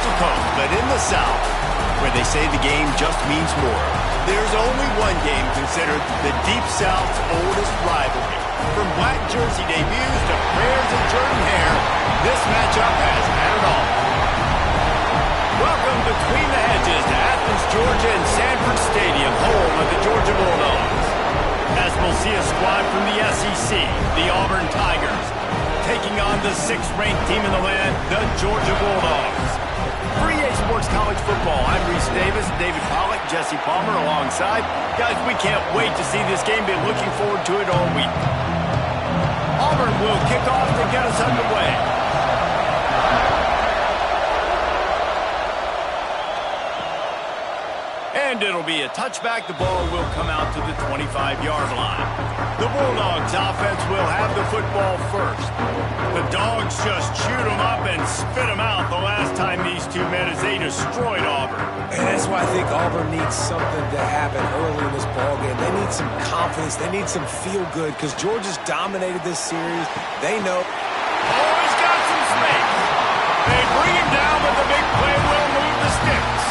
Central Coast, but in the South, where they say the game just means more. There's only one game considered the Deep South's oldest rivalry. From black jersey debuts to prayers and Jordan hair, this matchup has had it all. Welcome between the hedges to Athens, Georgia and Sanford Stadium, home of the Georgia Bulldogs. As we'll see a squad from the SEC, the Auburn Tigers, taking on the 6th-ranked team in the land, the Georgia Bulldogs. For EA Sports College Football, I'm Reese Davis, David Pollack, Jesse Palmer alongside. Guys, we can't wait to see this game. Been looking forward to it all week. Auburn will kick off to get us underway. And it'll be a touchback. The ball will come out to the 25-yard line. The Bulldogs offense will have the football first. The Dogs just chewed them up and spit them out the last time these two met as they destroyed Auburn. And that's why I think Auburn needs something to happen early in this ballgame. They need some confidence. They need some feel-good because Georgia's dominated this series. They know. Oh, he's got some space. They bring him down, but the big play will move the sticks.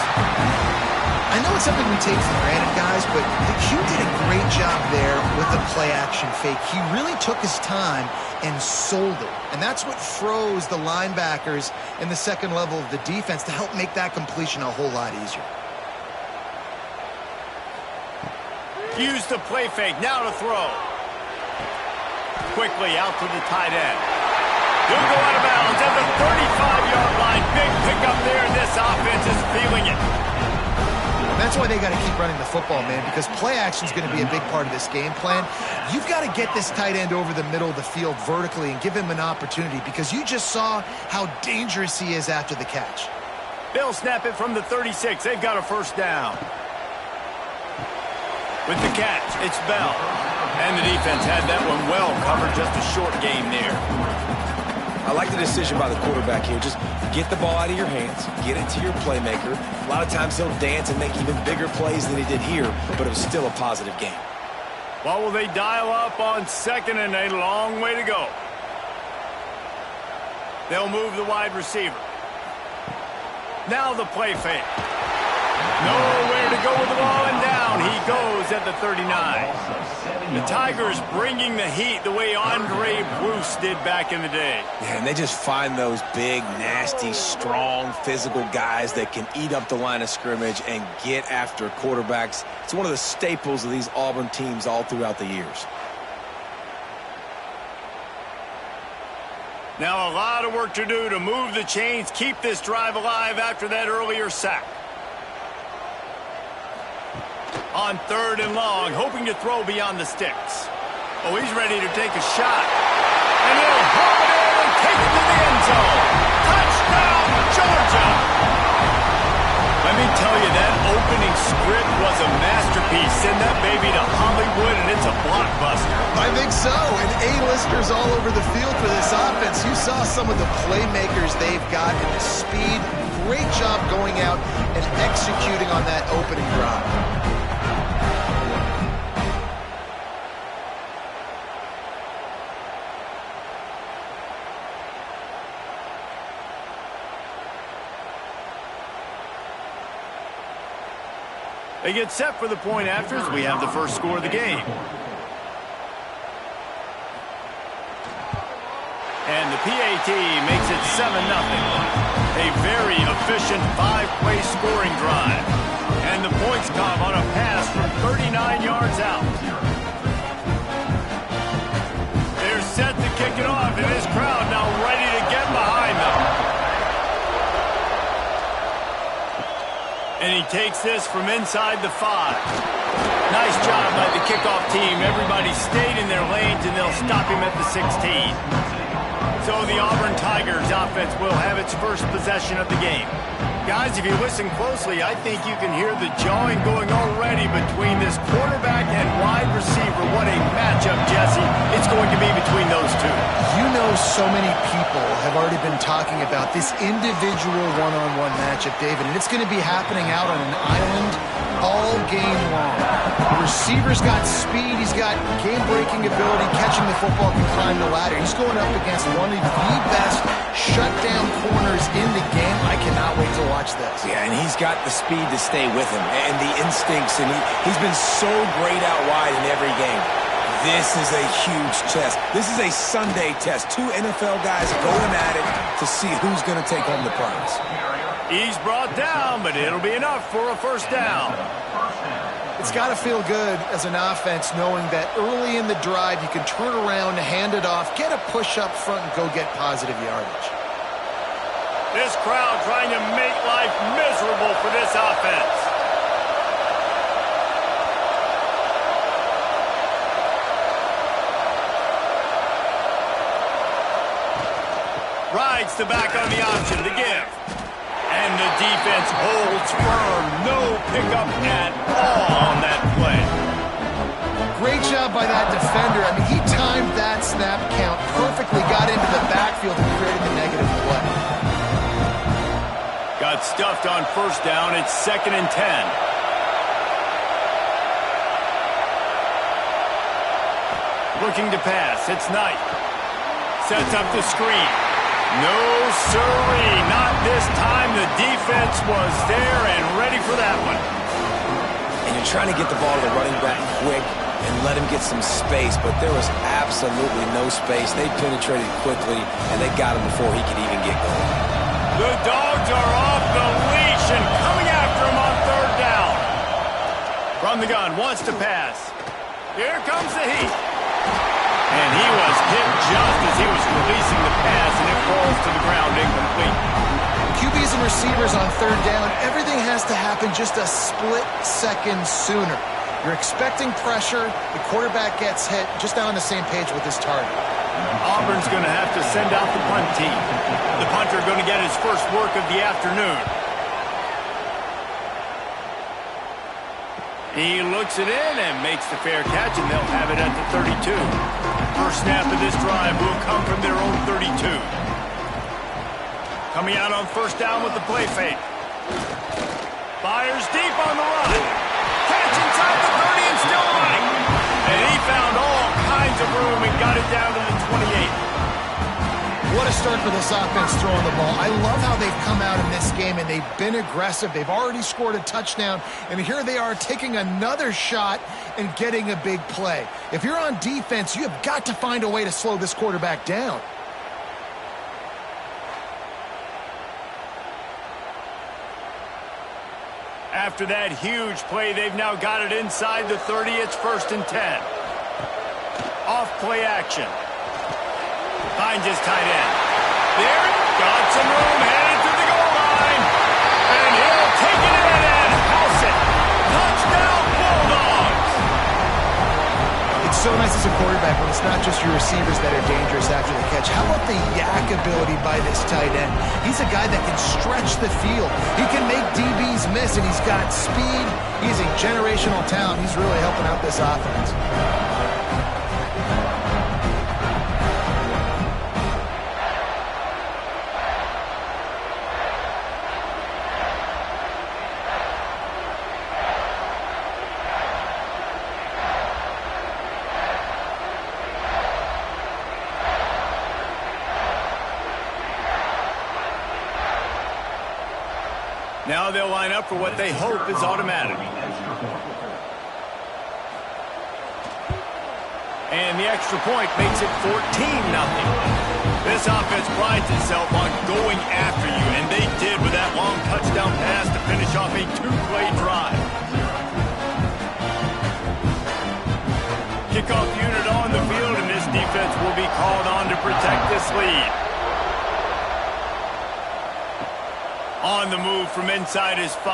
I know it's something we take for granted, guys, but Hugh did a great job there with the play-action fake. He really took his time and sold it. And that's what froze the linebackers in the second level of the defense to help make that completion a whole lot easier. Use the play fake, now to throw. Quickly out to the tight end. He'll go out of bounds at the 35-yard line. Big pickup there, and this offense is feeling it. That's why they got to keep running the football, man, because play action is going to be a big part of this game plan. You've got to get this tight end over the middle of the field vertically and give him an opportunity because you just saw how dangerous he is after the catch. They'll snap it from the 36. They've got a first down. With the catch, it's Bell. And the defense had that one well covered, just a short game there. I like the decision by the quarterback here. Just get the ball out of your hands, get it to your playmaker. A lot of times he'll dance and make even bigger plays than he did here, but it was still a positive game. Well, will they dial up on second and a long way to go? They'll move the wide receiver. Now the play fake. Nowhere to go with the ball, and down he goes at the 39. The Tigers bringing the heat the way Andre Bruce did back in the day. Yeah, and they just find those big, nasty, strong, physical guys that can eat up the line of scrimmage and get after quarterbacks. It's one of the staples of these Auburn teams all throughout the years. Now a lot of work to do to move the chains, keep this drive alive after that earlier sack. On 3rd and long, hoping to throw beyond the sticks. Oh, he's ready to take a shot. And he'll hop it in and take it to the end zone. Touchdown, Georgia! Let me tell you, that opening script was a masterpiece. Send that baby to Hollywood, and it's a blockbuster. I think so, and A-listers all over the field for this offense. You saw some of the playmakers they've got and the speed. Great job going out and executing on that opening drive. They get set for the point after as we have the first score of the game. And the PAT makes it 7-0. A very efficient 5-play scoring drive. And the points come on a pass from 39 yards out. They're set to kick it off, and this crowd now ready to get behind them. And he takes this from inside the 5. Nice job by the kickoff team. Everybody stayed in their lanes, and they'll stop him at the 16. So the Auburn Tigers offense will have its first possession of the game. Guys, if you listen closely, I think you can hear the jawing going already between this quarterback and wide receiver. What a matchup, Jesse, it's going to be between those two. You know, so many people have already been talking about this individual one-on-one matchup, David, and it's going to be happening out on an island all game long. The receiver's got speed. He's got game-breaking ability, catching the football, can climb the ladder. He's going up against one of the best shutdown corners in the game. I cannot wait to watch this. Yeah, and he's got the speed to stay with him and the instincts, and he's been so great out wide in every game. This is a huge test. This is a Sunday test. Two NFL guys going at it to see who's going to take home the prize. He's brought down, but it'll be enough for a first down. It's got to feel good as an offense knowing that early in the drive you can turn around, hand it off, get a push up front, and go get positive yardage. This crowd trying to make life miserable for this offense. Rides the back on the option to give. And the defense holds firm. No pickup at all on that play. Great job by that defender. I mean, he timed that snap count perfectly, got into the backfield and created the negative play. Got stuffed on first down. It's 2nd and 10. Looking to pass. It's Knight. Sets up the screen. No, sirree, not this time. The defense was there and ready for that one. And you're trying to get the ball to the running back quick and let him get some space, but there was absolutely no space. They penetrated quickly, and they got him before he could even get going. The Dogs are off the leash and coming after him on 3rd down. From the gun, wants to pass. Here comes the heat. And he was hit just as he was releasing the pass, and it falls to the ground incomplete. QBs and receivers on 3rd down, everything has to happen just a split second sooner. You're expecting pressure, the quarterback gets hit, just now on the same page with his target. Auburn's going to have to send out the punt team. The punter going to get his first work of the afternoon. He looks it in and makes the fair catch, and they'll have it at the 32. First snap of this drive will come from their own 32. Coming out on first down with the play fake. Fires deep on the run. Catch inside the 30 and still running. And he found all kinds of room and got it down to the 28. What a start for this offense throwing the ball. I love how they've come out in this game, and they've been aggressive. They've already scored a touchdown, and here they are taking another shot and getting a big play. If you're on defense, you have got to find a way to slow this quarterback down. After that huge play, they've now got it inside the 30. It's 1st and 10. Off play action. Finds his tight end. There, got some room, headed to the goal line. And he'll take it in and house it. Touchdown, Bulldogs. It's so nice as a quarterback when it's not just your receivers that are dangerous after the catch. How about the yak ability by this tight end? He's a guy that can stretch the field. He can make DBs miss, and he's got speed. He's a generational talent. He's really helping out this offense. Now they'll line up for what they hope is automatic. And the extra point makes it 14-0. This offense prides itself on going after you, and they did with that long touchdown pass to finish off a 2-play drive. Kickoff unit on the field, and this defense will be called on to protect this lead. On the move from inside his 5. All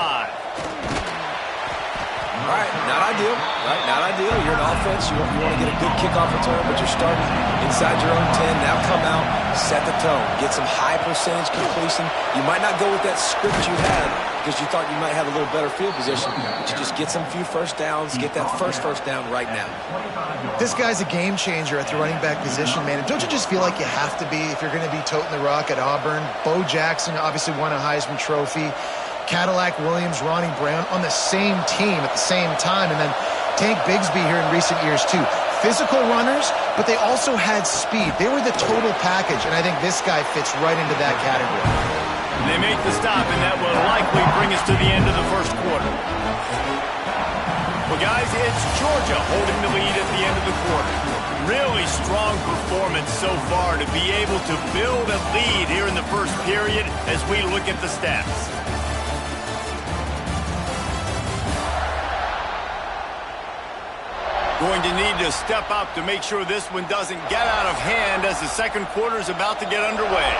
right, not ideal. Right, not ideal. You're an offense. You want to get a good kickoff return, but you're starting inside your own 10. Now come out, set the tone, get some high percentage completion. You might not go with that script you had because you thought you might have a little better field position, but you just get some few first downs, get that first down right now. This guy's a game changer at the running back position, man. And don't you just feel like you have to be if you're going to be toting the rock at Auburn? Bo Jackson obviously won a Heisman Trophy. Cadillac Williams, Ronnie Brown on the same team at the same time. And then Tank Bigsby here in recent years, too. Physical runners, but they also had speed. They were the total package, and I think this guy fits right into that category. They make the stop, and that will likely bring us to the end of the first quarter. Well, guys, it's Georgia holding the lead at the end of the quarter. Really strong performance so far to be able to build a lead here in the first period as we look at the stats. Going to need to step up to make sure this one doesn't get out of hand as the second quarter is about to get underway.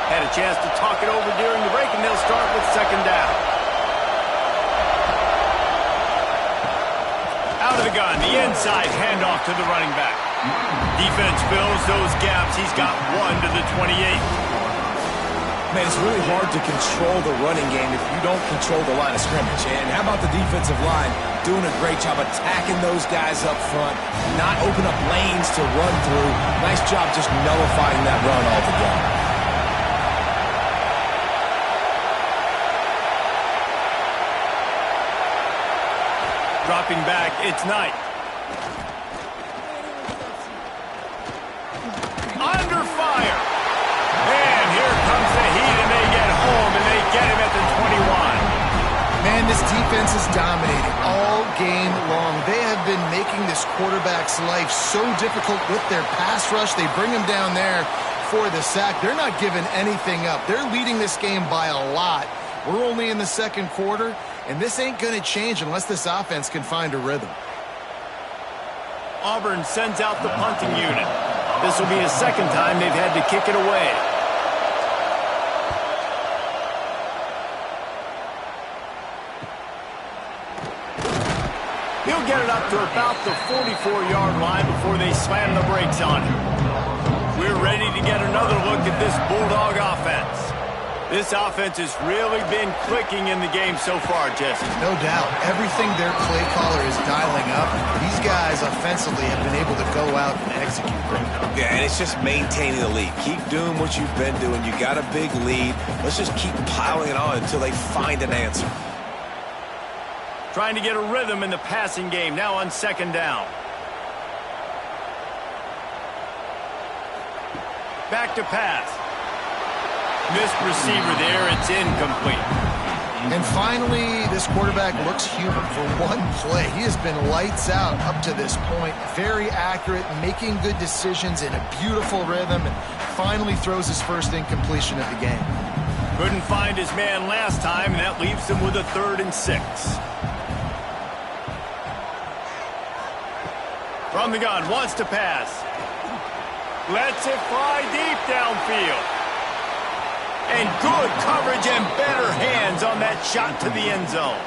Had a chance to talk it over during the break, and they'll start with second down. Out of the gun, the inside handoff to the running back. Defense fills those gaps. He's got one to the 28. Man, it's really hard to control the running game if you don't control the line of scrimmage. And how about the defensive line doing a great job attacking those guys up front, not open up lanes to run through. Nice job just nullifying that run altogether. Dropping back, it's Knight. Under fire. And here comes the heat, and they get home, and they get him at the 21. Man, this defense is dominating all game long. They have been making this quarterback's life so difficult with their pass rush. They bring him down there for the sack. They're not giving anything up. They're leading this game by a lot. We're only in the second quarter, and this ain't going to change unless this offense can find a rhythm. Auburn sends out the punting unit. This will be the second time they've had to kick it away. He'll get it up to about the 44-yard line before they slam the brakes on him. We're ready to get another look at this Bulldog offense. This offense has really been clicking in the game so far, Jesse. No doubt. Everything their play caller is dialing up, these guys offensively have been able to go out and execute. Yeah, and it's just maintaining the lead. Keep doing what you've been doing. You got a big lead. Let's just keep piling it on until they find an answer. Trying to get a rhythm in the passing game, now on second down. Back to pass. Missed receiver there, it's incomplete. And finally, this quarterback looks human for one play. He has been lights out up to this point. Very accurate, making good decisions in a beautiful rhythm, and finally throws his first incompletion of the game. Couldn't find his man last time, and that leaves him with a 3rd and 6. From the gun, wants to pass. Lets it fly deep downfield. And good coverage and better hands on that shot to the end zone.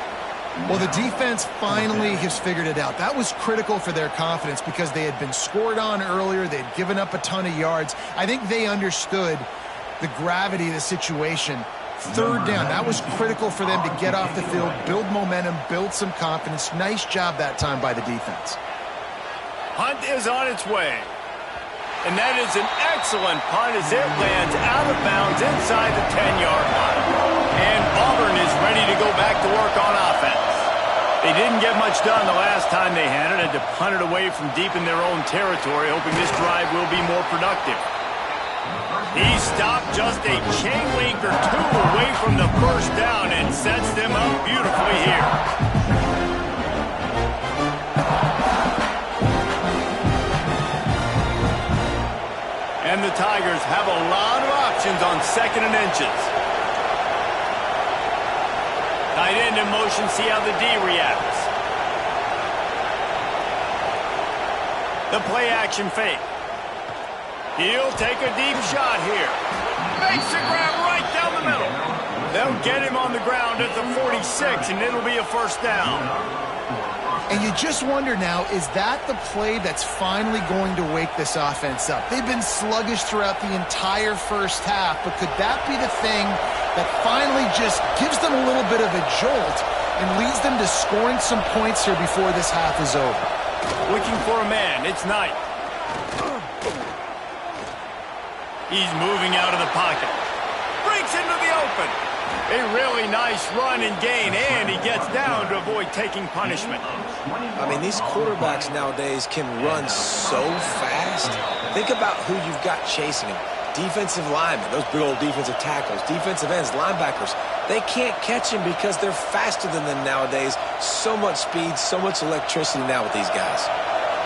Well, the defense finally has figured it out. That was critical for their confidence because they had been scored on earlier. They had given up a ton of yards. I think they understood the gravity of the situation. 3rd down, that was critical for them to get off the field, build momentum, build some confidence. Nice job that time by the defense. Hunt is on its way. And that is an excellent punt as it lands out of bounds inside the 10-yard line. And Auburn is ready to go back to work on offense. They didn't get much done the last time they had it, had to punt it away from deep in their own territory, hoping this drive will be more productive. He stopped just a chain link or two away from the first down and sets them up beautifully here. And the Tigers have a lot of options on 2nd and inches. Tight end in motion, see how the D reacts. The play action fake. He'll take a deep shot here. Makes a grab right down the middle. They'll get him on the ground at the 46, and it'll be a first down. And you just wonder now, is that the play that's finally going to wake this offense up? They've been sluggish throughout the entire first half, but could that be the thing that finally just gives them a little bit of a jolt and leads them to scoring some points here before this half is over? Looking for a man, it's Knight. He's moving out of the pocket. Breaks into the open. A really nice run and gain, and he gets down to avoid taking punishment. I mean, these quarterbacks nowadays can run so fast. Think about who you've got chasing them. Defensive linemen, those big old defensive tackles, defensive ends, linebackers. They can't catch him because they're faster than them nowadays. So much speed, so much electricity now with these guys.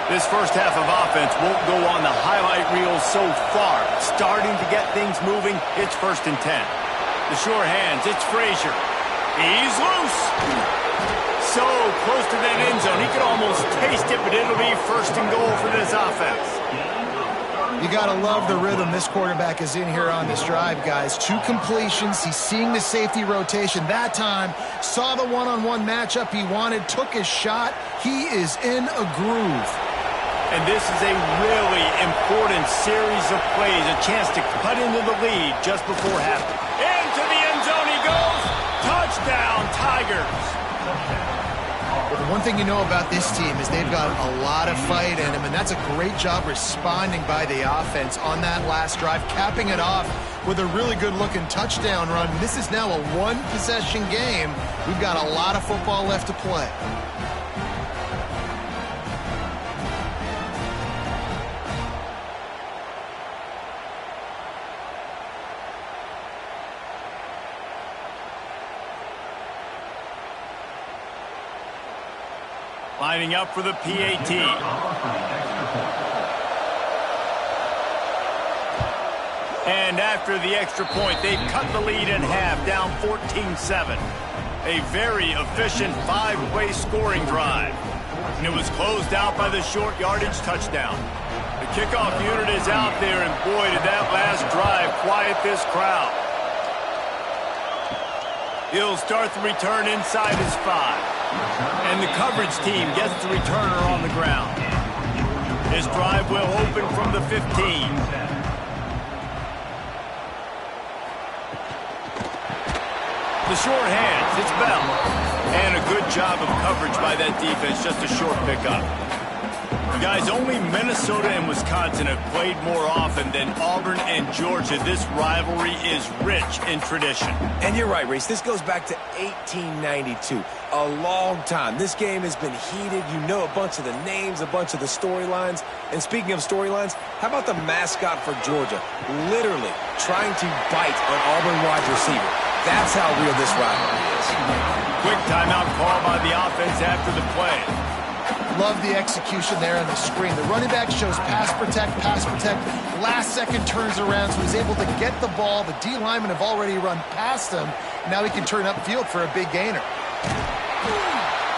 This first half of offense won't go on the highlight reel so far. Starting to get things moving, it's 1st and 10. The sure hands, it's Frazier. He's loose. So close to that end zone. He could almost taste it, but it'll be 1st and goal for this offense. You got to love the rhythm this quarterback is in here on this drive, guys. 2 completions. He's seeing the safety rotation. That time, saw the one-on-one matchup he wanted, took his shot. He is in a groove. And this is a really important series of plays, a chance to cut into the lead just before halftime. Into the end zone he goes. Touchdown, Tigers. Well, the one thing you know about this team is they've got a lot of fight in them, and that's a great job responding by the offense on that last drive, capping it off with a really good-looking touchdown run. This is now a 1-possession game. We've got a lot of football left to play. Lining up for the PAT. And after the extra point, they've cut the lead in half, down 14-7. A very efficient 5-play scoring drive. And it was closed out by the short yardage touchdown. The kickoff unit is out there, and boy, did that last drive quiet this crowd. He'll start the return inside his 5. And the coverage team gets the returner on the ground. His drive will open from the 15. The short hands, it's Bell. And a good job of coverage by that defense, just a short pickup. Guys, only Minnesota and Wisconsin have played more often than Auburn and Georgia. This rivalry is rich in tradition. And you're right, Reese. This goes back to 1892. A long time. This game has been heated. You know a bunch of the names, a bunch of the storylines. And speaking of storylines, how about the mascot for Georgia? Literally trying to bite an Auburn wide receiver. That's how real this rivalry is. Quick timeout call by the offense after the play. Love the execution there on the screen. The running back shows pass protect. Last second turns around, so he's able to get the ball. The D linemen have already run past him. Now he can turn upfield for a big gainer.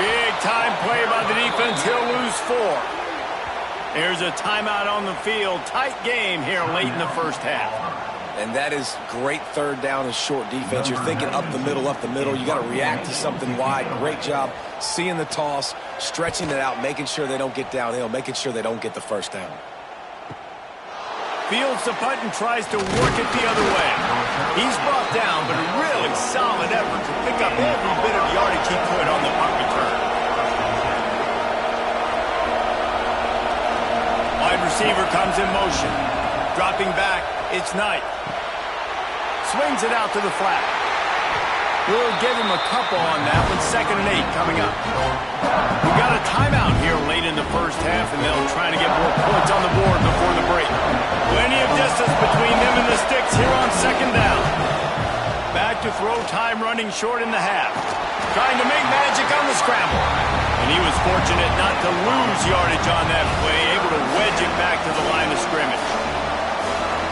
Big time play by the defense. He'll lose 4. There's a timeout on the field. Tight game here late in the first half. And that is great 3rd down and short defense. You're thinking up the middle. You got to react to something wide. Great job seeing the toss, stretching it out, making sure they don't get downhill, making sure they don't get the 1st down. Fields the punt and tries to work it the other way. He's brought down, but a really solid effort to pick up every bit of yardage he could on the punt return. Wide receiver comes in motion. Dropping back, it's Knight. Swings it out to the flat. We'll give him a couple on that one. 2nd and 8 coming up. We got a timeout here late in the first half, and they'll try to get more points on the board before the break. Plenty of distance between them and the sticks here on 2nd down. Back to throw, time running short in the half. Trying to make magic on the scramble. And he was fortunate not to lose yardage on that play, able to wedge it back to the line of scrimmage.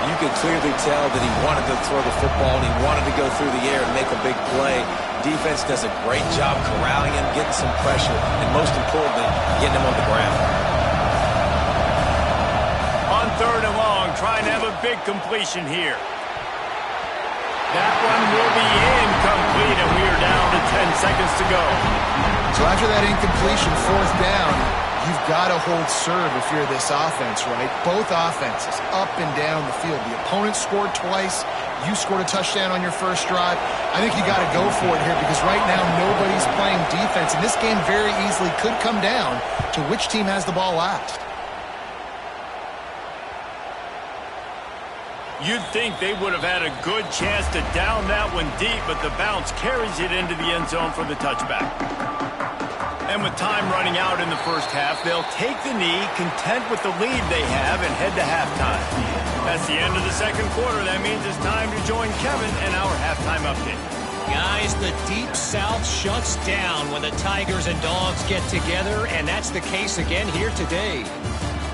You could clearly tell that he wanted to throw the football and he wanted to go through the air and make a big play. Defense does a great job corralling him, getting some pressure, and most importantly, getting him on the ground. On 3rd and long, trying to have a big completion here. That one will be incomplete, and we are down to 10 seconds to go. So after that incompletion, 4th down, you've got to hold serve if you're this offense, right? Both offenses up and down the field. The opponent scored twice. You scored a touchdown on your first drive. I think you got to go for it here because right now nobody's playing defense, and this game very easily could come down to which team has the ball last. You'd think they would have had a good chance to down that one deep, but the bounce carries it into the end zone for the touchback. And with time running out in the first half, they'll take the knee, content with the lead they have, and head to halftime. That's the end of the second quarter. That means it's time to join Kevin and our halftime update. Guys, the Deep South shuts down when the Tigers and Dogs get together, and that's the case again here today.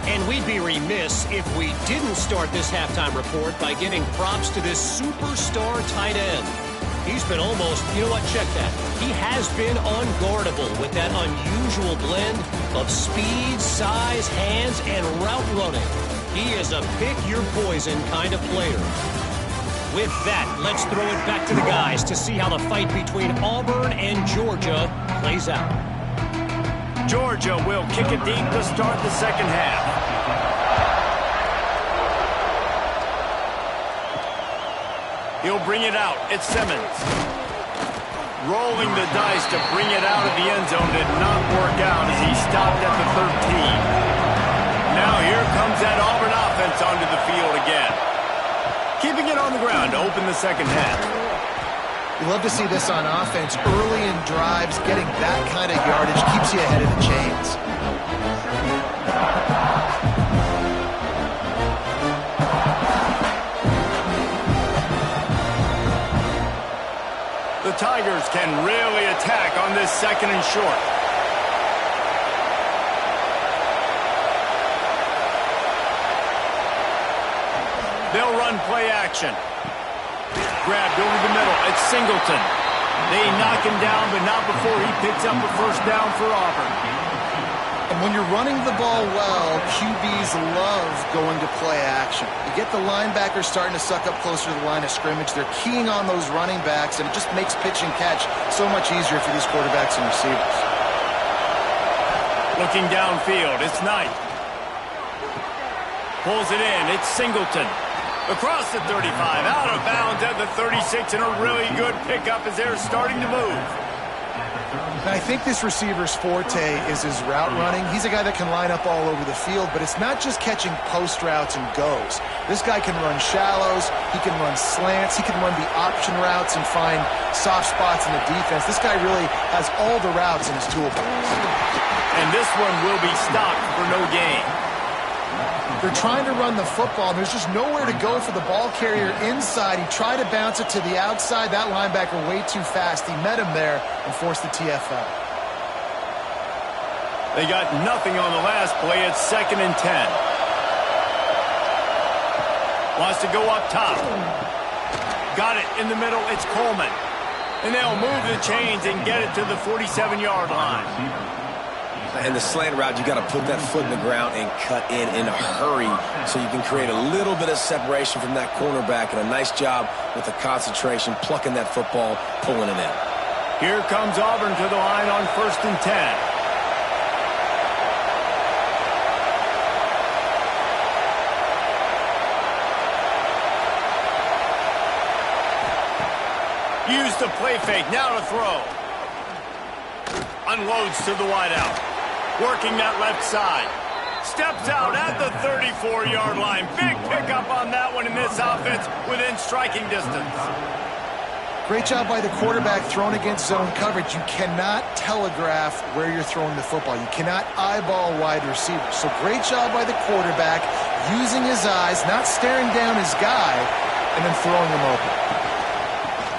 And we'd be remiss if we didn't start this halftime report by giving props to this superstar tight end. He's been almost, you know what, check that. He has been unguardable with that unusual blend of speed, size, hands, and route running. He is a pick-your-poison kind of player. With that, let's throw it back to the guys to see how the fight between Auburn and Georgia plays out. Georgia will kick it deep to start the second half. He'll bring it out. It's Simmons. Rolling the dice to bring it out of the end zone did not work out as he stopped at the 13. Now here comes that Auburn offense onto the field again. Keeping it on the ground to open the second half. You love to see this on offense. Early in drives, getting that kind of yardage keeps you ahead of the chains. The Tigers can really attack on this second and short. They'll run play action. Grabbed over the middle. It's Singleton. They knock him down, but not before he picks up a first down for Auburn. And when you're running the ball well, QBs love going to play action. You get the linebackers starting to suck up closer to the line of scrimmage. They're keying on those running backs, and it just makes pitch and catch so much easier for these quarterbacks and receivers. Looking downfield, it's Knight. Pulls it in, it's Singleton. Across the 35, out of bounds at the 36, and a really good pickup as they're starting to move. And I think this receiver's forte is his route running. He's a guy that can line up all over the field, but it's not just catching post routes and goes. This guy can run shallows, he can run slants, he can run the option routes and find soft spots in the defense. This guy really has all the routes in his toolbox. And this one will be stopped for no gain. They're trying to run the football, and there's just nowhere to go for the ball carrier inside. He tried to bounce it to the outside. That linebacker way too fast. He met him there and forced the TFL. They got nothing on the last play. It's 2nd and 10. Wants to go up top. Got it in the middle. It's Coleman. And they'll move the chains and get it to the 47-yard line. And the slant route, you got to put that foot in the ground and cut in a hurry so you can create a little bit of separation from that cornerback, and a nice job with the concentration, plucking that football, pulling it in. Here comes Auburn to the line on 1st and 10. Use the play fake, now to throw. Unloads to the wideout. Working that left side. Steps out at the 34-yard line. Big pickup on that one in this offense within striking distance. Great job by the quarterback thrown against zone coverage. You cannot telegraph where you're throwing the football. You cannot eyeball wide receivers. So great job by the quarterback using his eyes, not staring down his guy, and then throwing him open.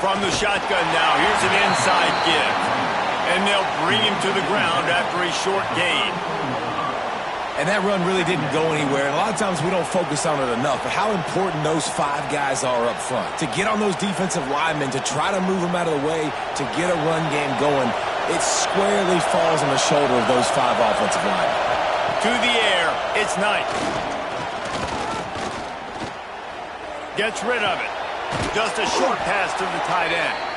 From the shotgun now, here's an inside give. And they'll bring him to the ground after a short gain. And that run really didn't go anywhere. And a lot of times we don't focus on it enough, but how important those 5 guys are up front. To get on those defensive linemen, to try to move them out of the way, to get a run game going, it squarely falls on the shoulder of those 5 offensive linemen. To the air, it's Knight. Gets rid of it. Just a short pass to the tight end.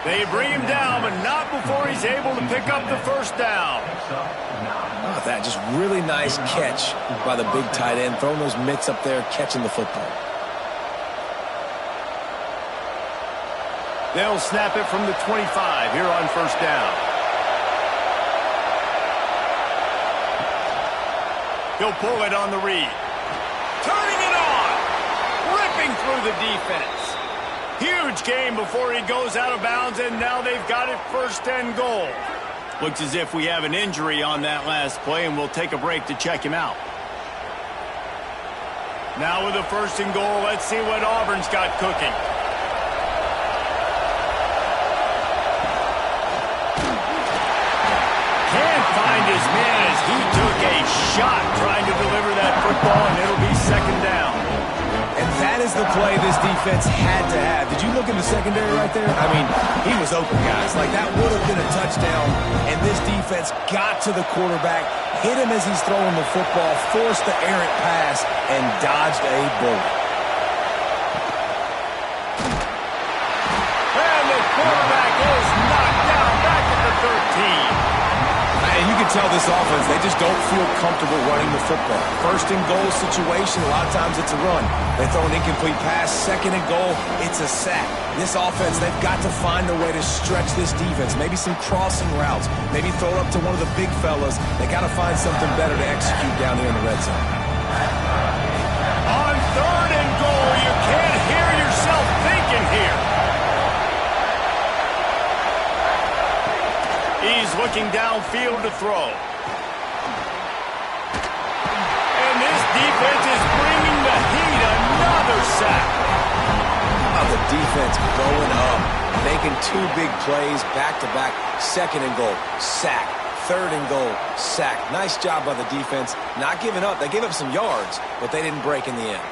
They bring him down, but not before he's able to pick up the first down. Oh, that just really nice catch by the big tight end, throwing those mitts up there, catching the football. They'll snap it from the 25 here on first down. He'll pull it on the read. Turning it on. ripping through the defense. Huge gain before he goes out of bounds, and now they've got it 1st and goal. Looks as if we have an injury on that last play, and we'll take a break to check him out. Now with the 1st and goal, let's see what Auburn's got cooking. Can't find his man as he took a shot trying to deliver that football, and it'll be 2nd down. And that is the play this defense had to have. Did you look in the secondary right there? I mean, he was open, guys. Like, that would have been a touchdown, and this defense got to the quarterback, hit him as he's throwing the football, forced the errant pass, and dodged a bullet. And the quarterback is knocked down back at the 13. And you can tell this offense, they just don't feel comfortable running the football. 1st and goal situation, a lot of times it's a run. They throw an incomplete pass. 2nd and goal, it's a sack. This offense, they've got to find a way to stretch this defense. Maybe some crossing routes. Maybe throw it up to one of the big fellas. They got to find something better to execute down here in the red zone. On 3rd and goal, you can't hear yourself thinking here. He's looking downfield to throw. And this defense is bringing the heat. Another sack. Oh, the defense going up, making 2 big plays back-to-back. 2nd and goal, sack. 3rd and goal, sack. Nice job by the defense. Not giving up. They gave up some yards, but they didn't break in the end.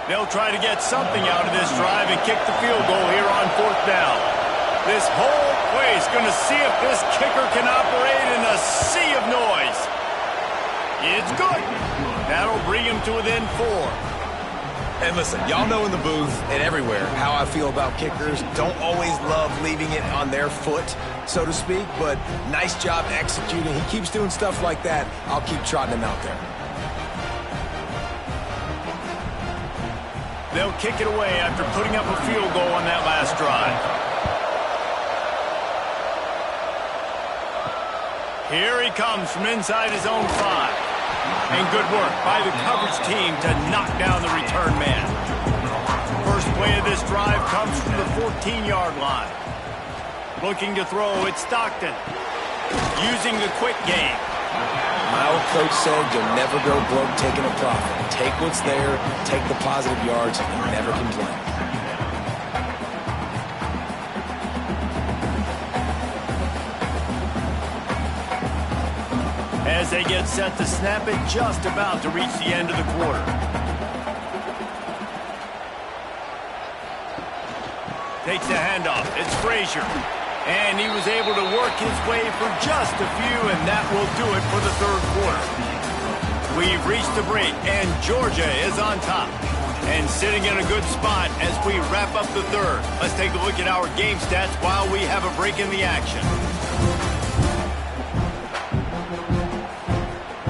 They'll try to get something out of this drive and kick the field goal here on 4th down. This whole place going to see if this kicker can operate in a sea of noise. It's good. That'll bring him to within 4. And listen, y'all know in the booth and everywhere how I feel about kickers. Don't always love leaving it on their foot, so to speak, but nice job executing. He keeps doing stuff like that. I'll keep trotting him out there. They'll kick it away after putting up a field goal on that last drive. Here he comes from inside his own 5. And good work by the coverage team to knock down the return man. First play of this drive comes from the 14-yard line. Looking to throw, it's Stockton. Using the quick game. My old coach said you'll never go broke taking a profit. Take what's there, take the positive yards, and never complain. As they get set to snap it, just about to reach the end of the quarter. Takes the handoff. It's Frazier. And he was able to work his way for just a few, and that will do it for the 3rd quarter. We've reached the break, and Georgia is on top. And sitting in a good spot as we wrap up the 3rd. Let's take a look at our game stats while we have a break in the action.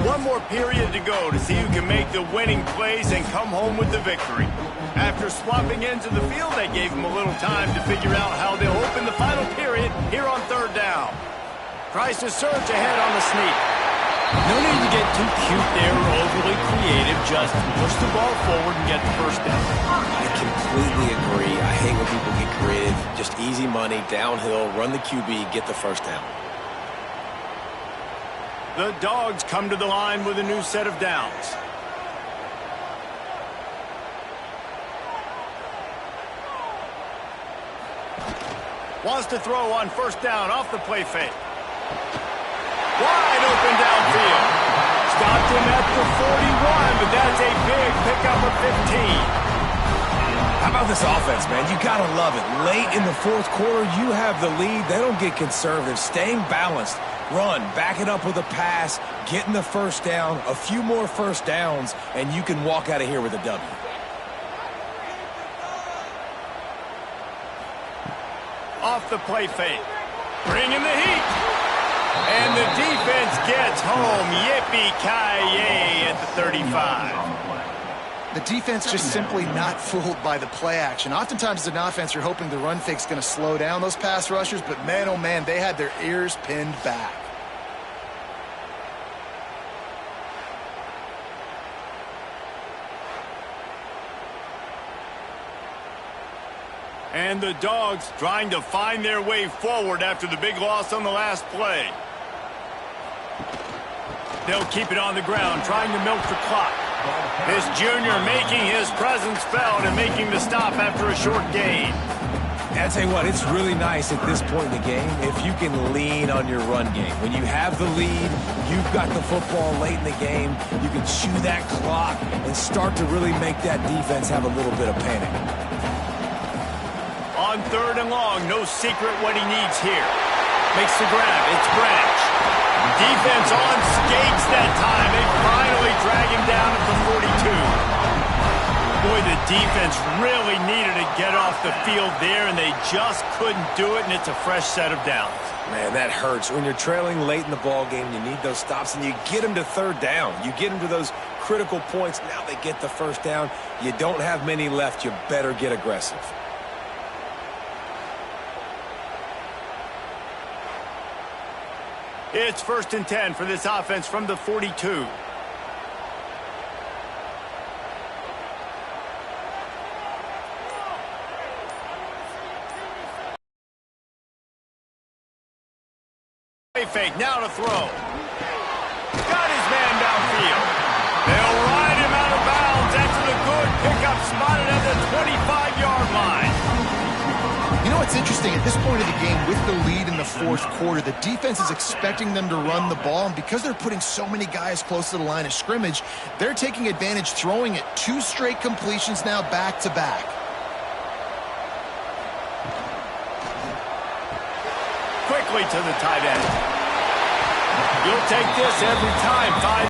One more period to go to see who can make the winning plays and come home with the victory. After swapping into the field, they gave him a little time to figure out how they'll open the final period here on 3rd down. Tries to surge ahead on the sneak. No need to get too cute there or overly creative. Just push the ball forward and get the 1st down. I completely agree. I hate when people get creative. Just easy money, downhill, run the QB, get the 1st down. The Dogs come to the line with a new set of downs. Wants to throw on 1st down off the play fake. Wide open downfield. Stopped him at the 41, but that's a big pickup of 15. How about this offense, man? You got to love it. Late in the 4th quarter, you have the lead. They don't get conservative. Staying balanced. Run, back it up with a pass, getting the 1st down, a few more 1st downs, and you can walk out of here with a W. Off the play fake. Bringing the heat. And the defense gets home. Yippee-ki-yay at the 35. The defense just simply not fooled by the play action. Oftentimes as an offense, you're hoping the run fake's going to slow down those pass rushers, but man, oh man, they had their ears pinned back. And the Dogs trying to find their way forward after the big loss on the last play. They'll keep it on the ground, trying to milk the clock. This junior making his presence felt and making the stop after a short gain. I tell you what, it's really nice at this point in the game if you can lean on your run game. When you have the lead, you've got the football late in the game, you can chew that clock and start to really make that defense have a little bit of panic. On 3rd and long, no secret what he needs here. Makes the grab, it's Branch. Defense on skates that time. They finally drag him down at the 42. Boy, the defense really needed to get off the field there, and they just couldn't do it, and it's a fresh set of downs. Man, that hurts. When you're trailing late in the ball game, you need those stops, and you get them to 3rd down. You get them to those critical points. Now they get the 1st down. You don't have many left. You better get aggressive. It's 1st and 10 for this offense from the 42. Fake, now to throw. Got his man downfield. They'll ride him out of bounds after the good pickup spotted at the 25-yard line. You know what's interesting? At this point of the game, with the lead in the 4th quarter, the defense is expecting them to run the ball, and because they're putting so many guys close to the line of scrimmage, they're taking advantage, throwing it 2 straight completions now back-to-back. Quickly to the tight end. You'll take this every time.